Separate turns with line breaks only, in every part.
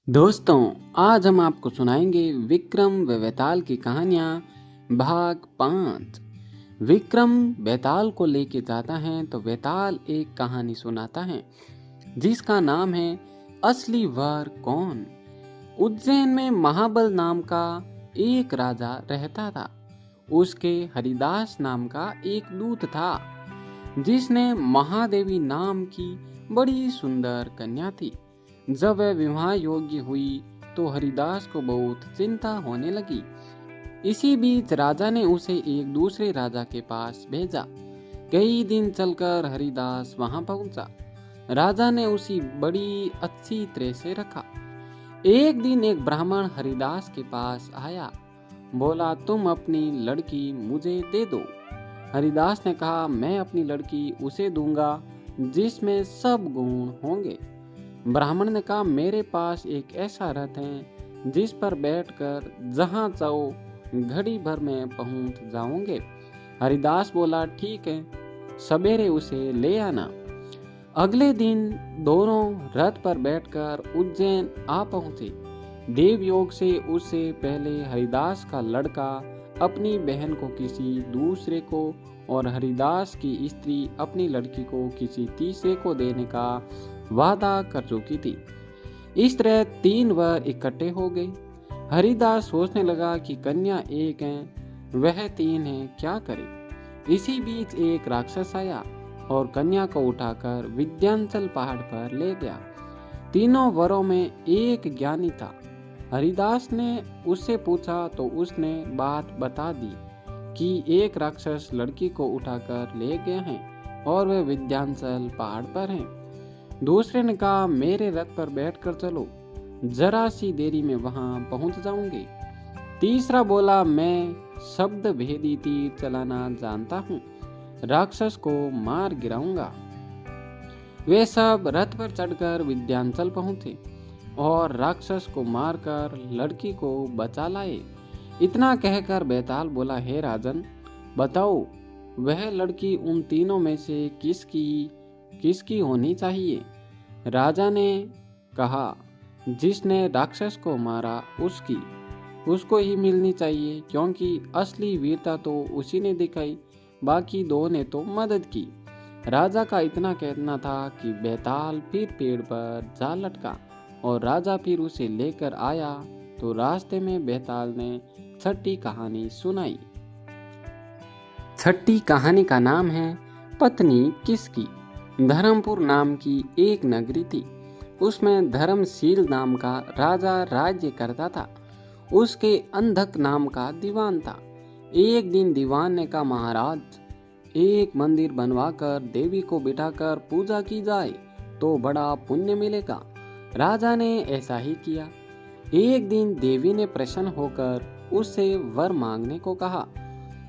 दोस्तों, आज हम आपको सुनाएंगे विक्रम व बेताल की कहानियां भाग 5। विक्रम बेताल को लेके जाता है तो बेताल एक कहानी सुनाता है जिसका नाम है असली वर कौन। उज्जैन में महाबल नाम का एक राजा रहता था। उसके हरिदास नाम का एक दूत था जिसने महादेवी नाम की बड़ी सुंदर कन्या थी। जब वह विवाह योग्य हुई तो हरिदास को बहुत चिंता होने लगी। इसी बीच राजा ने उसे एक दूसरे राजा के पास भेजा। कई दिन चलकर हरिदास वहां पहुंचा। राजा ने उसे बड़ी अच्छी तरह से रखा। एक दिन एक ब्राह्मण हरिदास के पास आया। बोला, तुम अपनी लड़की मुझे दे दो। हरिदास ने कहा, मैं अपनी लड़की उसे दूंगा जिसमें सब गुण होंगे। ब्राह्मण ने कहा, मेरे पास एक ऐसा रथ है जिस पर बैठकर जहां चाहो घड़ी भर में पहुंच जाओगे। हरिदास बोला, ठीक है, सवेरे उसे ले आना। अगले दिन दोनों रथ पर बैठकर उज्जैन आ पहुंचे। देव योग से उससे पहले हरिदास का लड़का अपनी बहन को किसी दूसरे को और हरिदास की स्त्री अपनी लड़की को किसी तीसरे को देने का वादा कर चुकी थी। इस तरह 3 वर इकट्ठे हो गए। हरिदास सोचने लगा कि कन्या एक है, वह 3 है, क्या करे। इसी बीच एक राक्षस आया और कन्या को उठाकर विंध्याचल पहाड़ पर ले गया। तीनों वरों में एक ज्ञानी था। हरिदास ने उससे पूछा तो उसने बात बता दी कि एक राक्षस लड़की को उठाकर ले गए हैं और वे विंध्याचल पहाड़ पर हैं। दूसरे ने कहा, मेरे रथ पर बैठकर चलो, जरा सी देरी में वहां पहुंच जाऊंगी। तीसरा बोला, मैं शब्द भेदी तीर चलाना जानता हूँ, राक्षस को मार गिराऊंगा। वे सब रथ पर चढ़कर विंध्याचल पहुंचे और राक्षस को मारकर लड़की को बचा लाए। इतना कहकर बेताल बोला, हे राजन, बताओ वह लड़की उन तीनों में से किसकी होनी चाहिए। राजा ने कहा, जिसने राक्षस को मारा उसको ही मिलनी चाहिए, क्योंकि असली वीरता तो उसी ने दिखाई, बाकी 2 ने तो मदद की। राजा का इतना कहना था कि बेताल फिर पेड़ पर जा लटका और राजा फिर उसे लेकर आया तो रास्ते में बेताल ने छठी कहानी सुनाई। छठी कहानी का नाम है पत्नी किसकी। धर्मपुर नाम की एक नगरी थी। उसमें धर्मशील नाम का राजा राज्य करता था। उसके अंधक नाम का दीवान था। एक दिन दीवान ने कहा, महाराज, एक मंदिर बनवाकर देवी को बिठाकर पूजा की जाए तो बड़ा पुण्य मिलेगा। राजा ने ऐसा ही किया। एक दिन देवी ने प्रसन्न होकर उससे वर मांगने को कहा।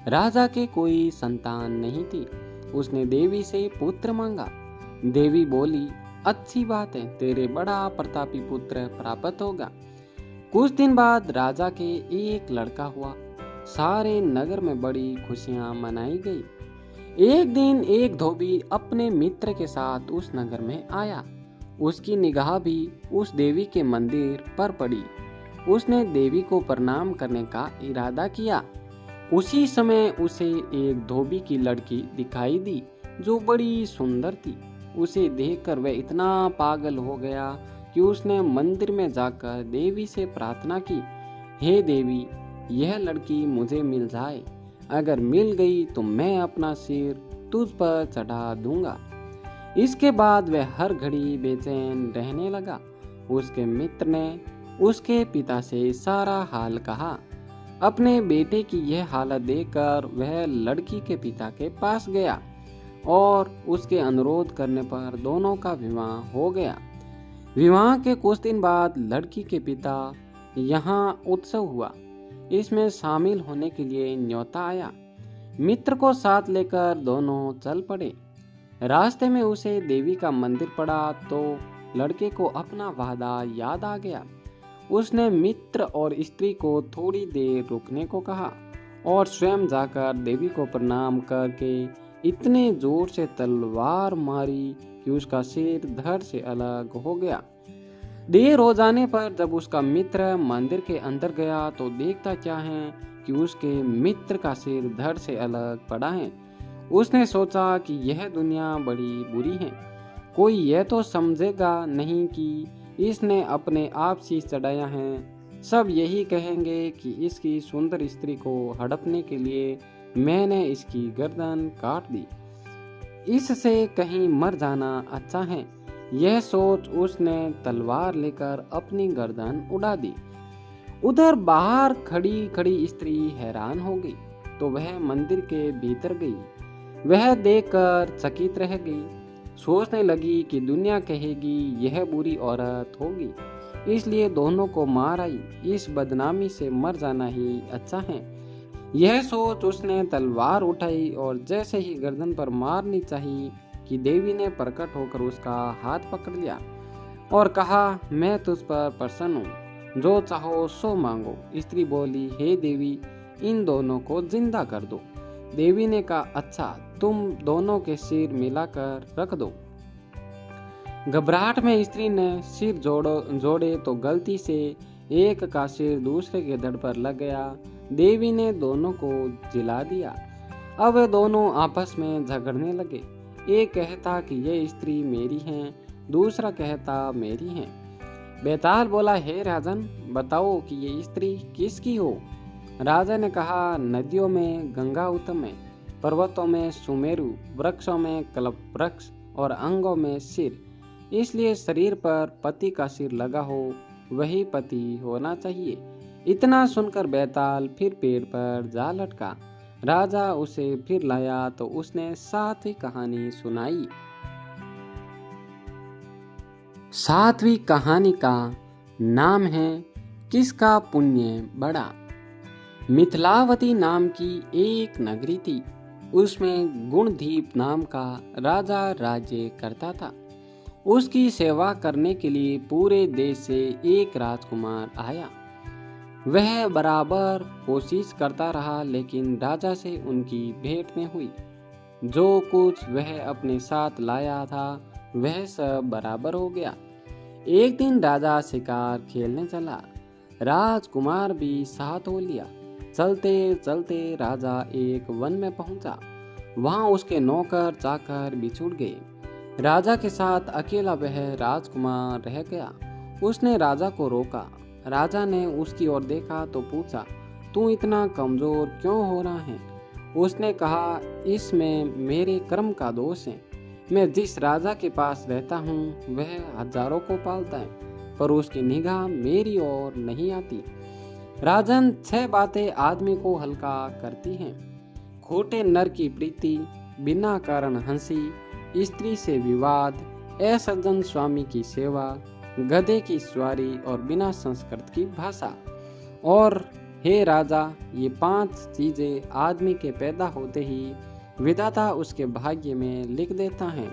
राजा के कोई संतान नहीं थी। उसने देवी से पुत्र मांगा। देवी बोली, अच्छी बात है, तेरे बड़ा प्रतापी पुत्र प्राप्त होगा। कुछ दिन बाद राजा के एक लड़का हुआ। सारे नगर में बड़ी खुशियां मनाई गई। एक दिन एक धोबी अपने मित्र के साथ उस नगर में आया। उसकी निगाह भी उस देवी के मंदिर पर पड़ी। उसने देवी को प्रणाम करने का इरादा किया। उसी समय उसे एक धोबी की लड़की दिखाई दी जो बड़ी सुंदर थी। उसे देखकर वह इतना पागल हो गया कि उसने मंदिर में जाकर देवी से प्रार्थना की, हे देवी, यह लड़की मुझे मिल जाए। अगर मिल गई तो मैं अपना सिर तुझ पर चढ़ा दूंगा। इसके बाद वह हर घड़ी बेचैन रहने लगा। उसके मित्र ने उसके पिता से सारा हाल कहा। अपने बेटे की यह हालत देखकर वह लड़की के पिता के पास गया और उसके अनुरोध करने पर दोनों का विवाह हो गया। विवाह के कुछ दिन बाद लड़की के पिता यहाँ उत्सव हुआ। इसमें शामिल होने के लिए न्योता आया। मित्र को साथ लेकर दोनों चल पड़े। रास्ते में उसे देवी का मंदिर पड़ा तो लड़के को अपना वादा याद आ गया। उसने मित्र और स्त्री को थोड़ी देर रुकने को कहा और स्वयं जाकर देवी को प्रणाम करके इतने जोर से तलवार मारी कि उसका सिर धड़ से अलग हो गया। देर हो जाने पर जब उसका मित्र मंदिर के अंदर गया तो देखता क्या है कि उसके मित्र का सिर धड़ से अलग पड़ा है। उसने सोचा कि यह दुनिया बड़ी बुरी है, कोई यह तो समझेगा नहीं कि इसने अपने आप शीश चढ़ाया है। सब यही कहेंगे कि इसकी सुंदर स्त्री को हड़पने के लिए मैंने इसकी गर्दन काट दी। इससे कहीं मर जाना अच्छा है। यह सोच उसने तलवार लेकर अपनी गर्दन उड़ा दी। उधर बाहर खड़ी खड़ी स्त्री हैरान हो गई तो वह मंदिर के भीतर गई। वह देखकर चकित रह गई। सोचने लगी कि दुनिया कहेगी यह बुरी औरत होगी, इसलिए दोनों को मार आई। इस बदनामी से मर जाना ही अच्छा है। यह सोच उसने तलवार उठाई और जैसे ही गर्दन पर मारनी चाहिए कि देवी ने प्रकट होकर उसका हाथ पकड़ लिया और कहा, मैं तुझ पर प्रसन्न हूँ, जो चाहो सो मांगो। स्त्री बोली, हे देवी, इन दोनों को जिंदा कर दो। देवी ने कहा, अच्छा, तुम दोनों के सिर मिलाकर रख दो। घबराहट में स्त्री ने सिर जोड़े तो गलती से एक का सिर दूसरे के धड़ पर लग गया। देवी ने दोनों को जिला दिया। अब वे दोनों आपस में झगड़ने लगे। एक कहता कि ये स्त्री मेरी है, दूसरा कहता मेरी है। बेताल बोला, हे राजन, बताओ कि ये स्त्री किसकी हो। राजा ने कहा, नदियों में गंगा उत्तम है, पर्वतों में सुमेरु, वृक्षों में कल्प वृक्ष और अंगों में सिर, इसलिए शरीर पर पति का सिर लगा हो वही पति होना चाहिए। इतना सुनकर बेताल फिर पेड़ पर जा लटका। राजा उसे फिर लाया तो उसने सातवीं कहानी सुनाई। सातवीं कहानी का नाम है किसका पुण्य बड़ा। मिथिलावती नाम की एक नगरी थी। उसमें गुणदीप नाम का राजा राज्य करता था। उसकी सेवा करने के लिए पूरे देश से एक राजकुमार आया। वह बराबर कोशिश करता रहा, लेकिन राजा से उनकी भेंट न हुई। जो कुछ वह अपने साथ लाया था वह सब बराबर हो गया। एक दिन राजा शिकार खेलने चला। राजकुमार भी साथ हो लिया। चलते चलते राजा एक वन में पहुंचा। वहां उसके नौकर चाकर बिछुड़ गए। राजा के साथ अकेला वह राजकुमार रह गया। उसने राजा को रोका। राजा ने उसकी ओर देखा तो पूछा, तू इतना कमजोर क्यों हो रहा है। उसने कहा, इसमें मेरे कर्म का दोष है। मैं जिस राजा के पास रहता हूँ वह हजारों को पालता है, पर उसकी निगाह मेरी ओर नहीं आती। राजन, 6 बातें आदमी को हल्का करती हैं। खोटे नर की प्रीति, बिना कारण हंसी, स्त्री से विवाद, असज्जन स्वामी की सेवा, गधे की सवारी और बिना संस्कृत की भाषा। और हे राजा, ये 5 चीजें आदमी के पैदा होते ही विधाता उसके भाग्य में लिख देता है।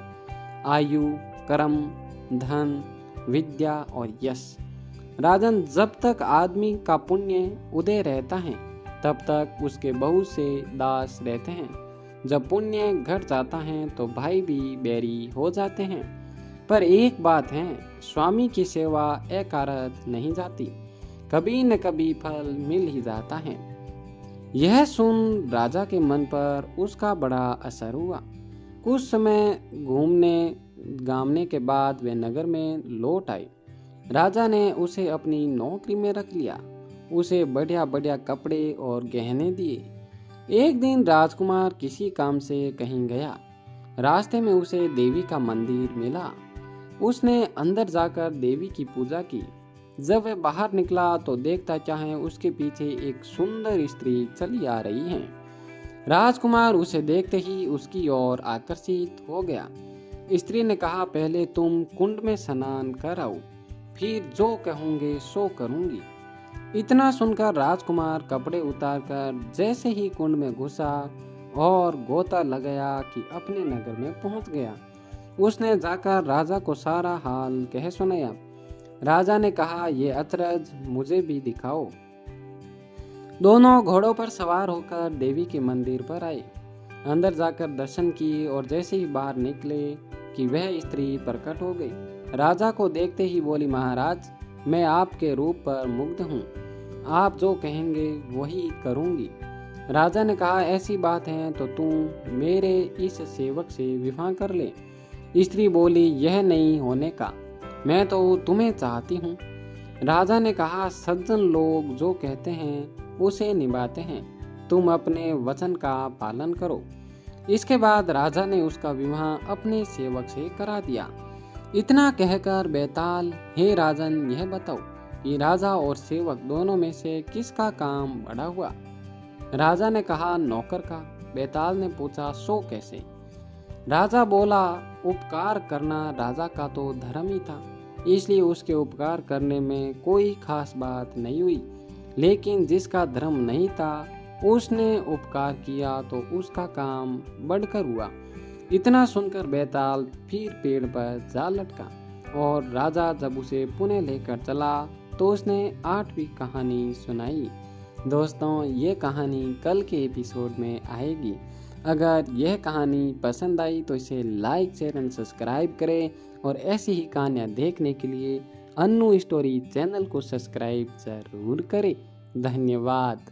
आयु, कर्म, धन, विद्या और यश। राजन, जब तक आदमी का पुण्य उदय रहता है तब तक उसके बहुत से दास रहते हैं। जब पुण्य घट जाता है तो भाई भी बैरी हो जाते हैं। पर एक बात है, स्वामी की सेवा अकारत नहीं जाती, कभी न कभी फल मिल ही जाता है। यह सुन राजा के मन पर उसका बड़ा असर हुआ। कुछ समय घूमने गामने के बाद वे नगर में लौट आए। राजा ने उसे अपनी नौकरी में रख लिया। उसे बढ़िया बढ़िया कपड़े और गहने दिए। एक दिन राजकुमार किसी काम से कहीं गया। रास्ते में उसे देवी का मंदिर मिला। उसने अंदर जाकर देवी की पूजा की। जब वह बाहर निकला तो देखता क्या है, उसके पीछे एक सुंदर स्त्री चली आ रही है। राजकुमार उसे देखते ही उसकी ओर आकर्षित हो गया। स्त्री ने कहा, पहले तुम कुंड में स्नान कर आओ, फिर जो कहोगे सो करूंगी। इतना सुनकर राजकुमार कपड़े उतारकर जैसे ही कुंड में घुसा और गोता लगाया कि अपने नगर में पहुंच गया। उसने जाकर राजा को सारा हाल कह सुनाया। राजा ने कहा, ये अचरज मुझे भी दिखाओ। दोनों घोड़ों पर सवार होकर देवी के मंदिर पर आए। अंदर जाकर दर्शन किए और जैसे ही बाहर निकले कि वह स्त्री प्रकट हो गई। राजा को देखते ही बोली, महाराज मैं आपके रूप पर मुग्ध हूँ, आप जो कहेंगे वही करूँगी। राजा ने कहा, ऐसी बात है तो तू मेरे इस सेवक से विवाह कर ले। स्त्री बोली, यह नहीं होने का, मैं तो तुम्हें चाहती हूँ। राजा ने कहा, सज्जन लोग जो कहते हैं उसे निभाते हैं, तुम अपने वचन का पालन करो। इसके बाद राजा ने उसका विवाह अपने सेवक से करा दिया। इतना कहकर बेताल, हे राजन यह बताओ कि राजा और सेवक दोनों में से किसका काम बड़ा हुआ। राजा ने कहा, नौकर का। बेताल ने पूछा, सो कैसे। राजा बोला, उपकार करना राजा का तो धर्म ही था, इसलिए उसके उपकार करने में कोई खास बात नहीं हुई। लेकिन जिसका धर्म नहीं था उसने उपकार किया तो उसका काम बढ़कर हुआ। इतना सुनकर बेताल फिर पेड़ पर जा लटका और राजा जब उसे पुणे लेकर चला तो उसने 8वीं कहानी सुनाई। दोस्तों, ये कहानी कल के एपिसोड में आएगी। अगर यह कहानी पसंद आई तो इसे लाइक, शेयर एंड सब्सक्राइब करें और ऐसी ही कहानियाँ देखने के लिए अन्नू स्टोरी चैनल को सब्सक्राइब जरूर करें। धन्यवाद।